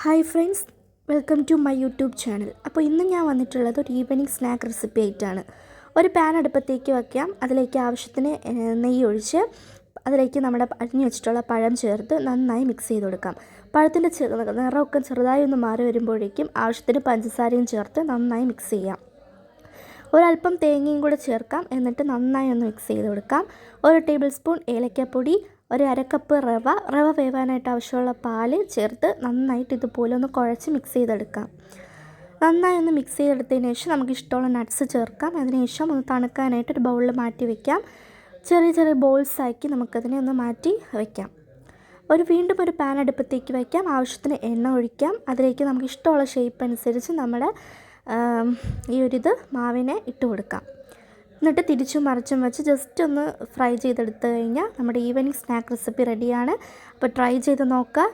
Hi friends, welcome to my YouTube channel. അപ്പോൾ ഇന്ന് ഞാൻ വന്നിട്ടുള്ളത് ഒരു ഈവനിങ് സ്നാക്ക് റെസിപ്പി ആയിട്ടാണ്. ഒരു പാൻ അടുപ്പത്തേക്ക് വയ്ക്കാം. അതിലേക്ക് ആവശ്യത്തിന് നെയ്യ് ഒഴിച്ച് അതിലേക്ക് നമ്മുടെ അരിഞ്ഞു വെച്ചിട്ടുള്ള പഴം ചേർത്ത് നന്നായി മിക്സ് ചെയ്ത് കൊടുക്കാം. പഴത്തിൻ്റെ നിറമൊക്കെ ചെറുതായി ഒന്ന് മാറി വരുമ്പോഴേക്കും ആവശ്യത്തിന് പഞ്ചസാരയും ചേർത്ത് നന്നായി മിക്സ് ചെയ്യാം. ഒരല്പം തേങ്ങയും കൂടെ ചേർക്കാം. എന്നിട്ട് നന്നായി ഒന്ന് മിക്സ് ചെയ്ത് കൊടുക്കാം. 1 ടേബിൾ സ്പൂൺ ഏലക്കപ്പൊടി, ഒരു അരക്കപ്പ് റവ വേവാനായിട്ട് ആവശ്യമുള്ള പാല് ചേർത്ത് നന്നായിട്ട് ഇതുപോലെ ഒന്ന് കുഴച്ച് മിക്സ് ചെയ്തെടുക്കാം. നന്നായി ഒന്ന് മിക്സ് ചെയ്തെടുത്തതിന് ശേഷം നമുക്ക് ഇഷ്ടമുള്ള നട്ട്സ് ചേർക്കാം. അതിനുശേഷം ഒന്ന് തണുക്കാനായിട്ട് ഒരു ബൗളിൽ മാറ്റി വയ്ക്കാം. ചെറിയ ചെറിയ ബോൾസാക്കി നമുക്കതിനെ ഒന്ന് മാറ്റി വയ്ക്കാം. വീണ്ടും ഒരു പാൻ അടുപ്പത്തേക്ക് വയ്ക്കാം. ആവശ്യത്തിന് എണ്ണ ഒഴിക്കാം. അതിലേക്ക് നമുക്ക് ഇഷ്ടമുള്ള ഷേപ്പ് അനുസരിച്ച് നമ്മുടെ മാവിനെ ഇട്ട് കൊടുക്കാം. എന്നിട്ട് തിരിച്ചും മറിച്ചും വെച്ച് ജസ്റ്റ് ഒന്ന് ഫ്രൈ ചെയ്തെടുത്ത് കഴിഞ്ഞാൽ നമ്മുടെ ഈവനിങ് സ്നാക്ക് റെസിപ്പി റെഡിയാണ്. അപ്പോൾ ട്രൈ ചെയ്ത് നോക്കുക.